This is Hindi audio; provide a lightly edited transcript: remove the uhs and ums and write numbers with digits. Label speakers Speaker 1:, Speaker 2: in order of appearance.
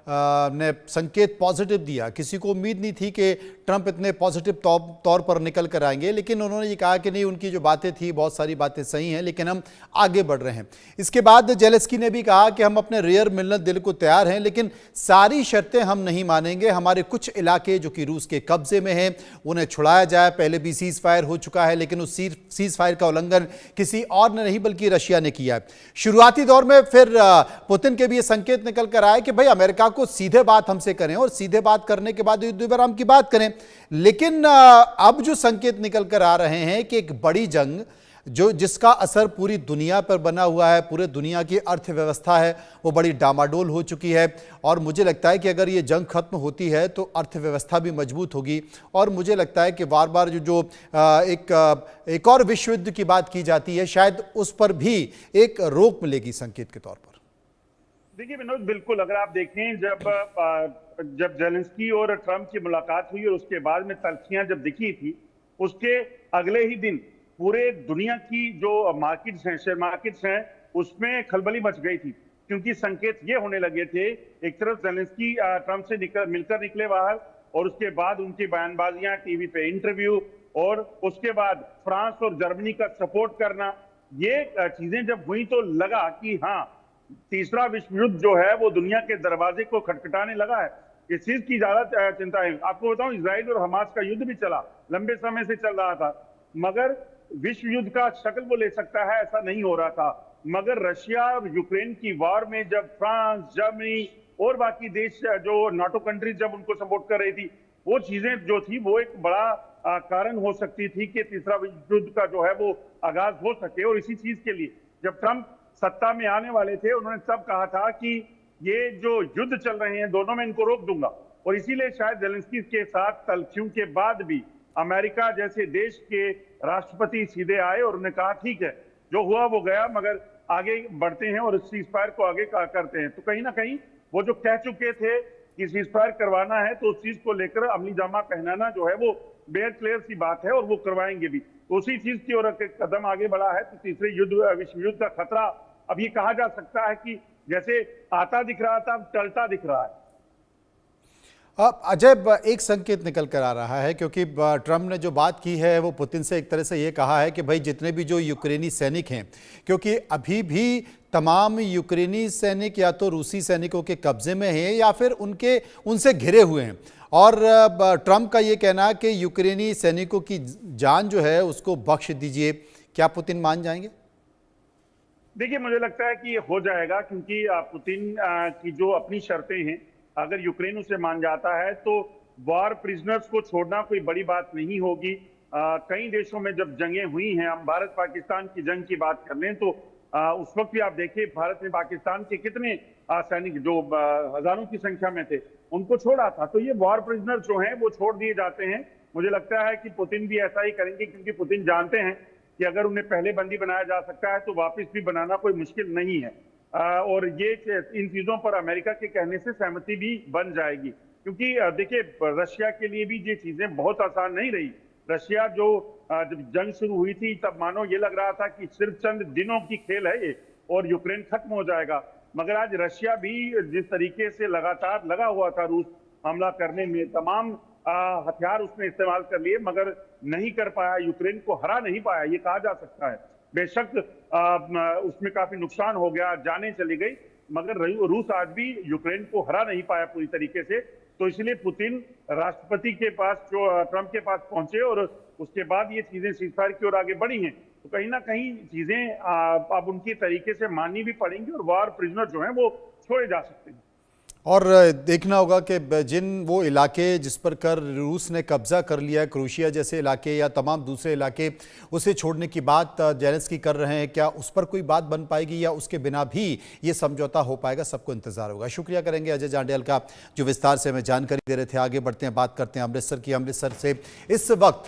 Speaker 1: ने संकेत पॉजिटिव दिया। किसी को उम्मीद नहीं थी कि ट्रंप इतने पॉजिटिव तौर पर निकल कर आएंगे, लेकिन उन्होंने ये कहा कि नहीं, उनकी जो बातें थी बहुत सारी बातें सही हैं, लेकिन हम आगे बढ़ रहे हैं। इसके बाद जेलेंस्की ने भी कहा कि हम अपने रियर मिलने दिल को तैयार हैं, लेकिन सारी शर्तें हम नहीं मानेंगे। हमारे कुछ इलाके जो कि रूस के कब्जे में हैं उन्हें छुड़ाया जाए। पहले भी सीज फायर हो चुका है, लेकिन उस सीज फायर का उल्लंघन किसी और ने नहीं बल्कि रशिया ने किया है। शुरुआती दौर में फिर पुतिन के भी ये संकेत निकल कर आए कि भाई अमेरिका को सीधे बात हमसे करें और सीधे बात करने के बाद युद्ध विराम की बात करें। लेकिन अब जो संकेत निकल कर आ रहे हैं कि एक बड़ी जंग जिसका असर पूरी दुनिया पर बना हुआ है, पूरे दुनिया की अर्थव्यवस्था है वो बड़ी डामाडोल हो चुकी है। और मुझे लगता है कि अगर ये जंग खत्म होती है तो अर्थव्यवस्था भी मजबूत होगी। और मुझे लगता है कि बार बार जो एक और विश्व युद्ध की बात की जाती है, शायद उस पर भी एक रोक मिलेगी संकेत के तौर पर।
Speaker 2: देखिए विनोद, बिल्कुल अगर आप देखें जब जेलेंस्की और ट्रंप की मुलाकात हुई और उसके बाद में तल्खियां जब दिखी थी, उसके अगले ही दिन पूरे दुनिया की जो मार्केट्स हैं, शेयर मार्केट्स हैं, उसमें खलबली मच गई थी। क्योंकि संकेत ये होने लगे थे, एक तरफ जेलेंस्की ट्रंप से मिलकर निकले बाहर और उसके बाद उनकी बयानबाजियां, टीवी पे इंटरव्यू और उसके बाद फ्रांस और जर्मनी का सपोर्ट करना, ये चीजें जब हुई तो लगा कि हाँ, तीसरा विश्व युद्ध जो है वो दुनिया के दरवाजे को खटखटाने लगा है। इस चीज की ज्यादा चिंता है। आपको बताऊं, इजराइल और हमास का युद्ध भी चला, लंबे समय से चल रहा था, मगर विश्व युद्ध का शक्ल वो ले सकता है ऐसा नहीं हो रहा था। मगर रशिया और यूक्रेन की वॉर में जब फ्रांस, जर्मनी और बाकी देश जो नाटो कंट्रीज जब उनको सपोर्ट कर रही थी, वो चीजें जो थी वो एक बड़ा कारण हो सकती थी कि तीसरा विश्व युद्ध का जो है वो आगाज हो सके। और इसी चीज के लिए जब ट्रंप सत्ता में आने वाले थे, उन्होंने तब कहा था कि ये जो युद्ध चल रहे हैं दोनों में इनको रोक दूंगा। और इसीलिए शायद जेलेंस्की के साथ तल्खियों के बाद भी अमेरिका जैसे देश के राष्ट्रपति सीधे आए और उन्होंने कहा ठीक है, जो हुआ वो गया, मगर आगे बढ़ते हैं और सीज फायर को आगे करते हैं। तो कहीं ना कहीं वो जो कह चुके थे कि सीज फायर करवाना है, तो उस चीज को लेकर अमली जामा पहनाना जो है वो बेहद क्लियर सी बात है और वो करवाएंगे भी। तो उसी चीज की ओर कदम आगे बढ़ा है। तो तीसरे विश्व युद्ध का खतरा अब ये कहा जा सकता है कि जैसे आता दिख रहा था, अब टलता दिख रहा है।
Speaker 1: अजय, एक संकेत निकल कर आ रहा है, क्योंकि ट्रंप ने जो बात की है वो पुतिन से एक तरह से ये कहा है कि भाई जितने भी जो यूक्रेनी सैनिक हैं, क्योंकि अभी भी तमाम यूक्रेनी सैनिक या तो रूसी सैनिकों के कब्जे में हैं या फिर उनसे घिरे हुए हैं। और ट्रंप का ये कहना है कि यूक्रेनी सैनिकों की जान जो है उसको बख्श दीजिए। क्या पुतिन मान जाएंगे?
Speaker 2: देखिए, मुझे लगता है कि ये हो जाएगा, क्योंकि पुतिन की जो अपनी शर्तें हैं, अगर यूक्रेन उसे मान जाता है तो वॉर प्रिजनर्स को छोड़ना कोई बड़ी बात नहीं होगी। कई देशों में जब जंगें हुई हैं, हम भारत पाकिस्तान की जंग की बात कर लें तो उस वक्त भी आप देखिए भारत ने पाकिस्तान के कितने सैनिक जो हजारों की संख्या में थे उनको छोड़ा था। तो ये वॉर प्रिजनर्स जो हैं वो छोड़ दिए जाते हैं। मुझे लगता है कि पुतिन भी ऐसा ही करेंगे, क्योंकि पुतिन जानते हैं कि अगर उन्हें पहले बंदी बनाया जा सकता है तो वापस भी बनाना कोई मुश्किल नहीं है। और ये इन चीजों पर अमेरिका के कहने से सहमति भी बन जाएगी, क्योंकि देखिए रशिया के लिए भी ये चीजें बहुत आसान नहीं रही। रशिया जब जंग शुरू हुई थी तब मानो ये लग रहा था कि सिर्फ चंद दिनों की खेल है ये और यूक्रेन खत्म हो जाएगा। मगर आज रशिया भी जिस तरीके से लगातार लगा हुआ था रूस हमला करने में, तमाम हथियार उसने इस्तेमाल कर लिए, मगर नहीं कर पाया, यूक्रेन को हरा नहीं पाया, ये कहा जा सकता है। बेशक उसमें काफी नुकसान हो गया, जानें चली गई, मगर रूस आज भी यूक्रेन को हरा नहीं पाया पूरी तरीके से। तो इसलिए पुतिन राष्ट्रपति के पास, जो ट्रंप के पास पहुंचे और उसके बाद ये चीजें सीजफायर की ओर आगे बढ़ी हैं, तो कहीं ना कहीं चीजें अब उनकी तरीके से माननी भी पड़ेंगी और वॉर प्रिजनर जो हैं वो छोड़े जा सकते हैं।
Speaker 1: और देखना होगा कि जिन वो इलाके जिस पर कर रूस ने कब्जा कर लिया है, क्रोएशिया जैसे इलाके या तमाम दूसरे इलाके, उसे छोड़ने की बात जेलेंस्की कर रहे हैं, क्या उस पर कोई बात बन पाएगी या उसके बिना भी ये समझौता हो पाएगा? सबको इंतजार होगा। शुक्रिया करेंगे अजय जांडेल का, जो विस्तार से हमें जानकारी दे रहे थे। आगे बढ़ते हैं, बात करते हैं अमृतसर की। अमृतसर से इस वक्त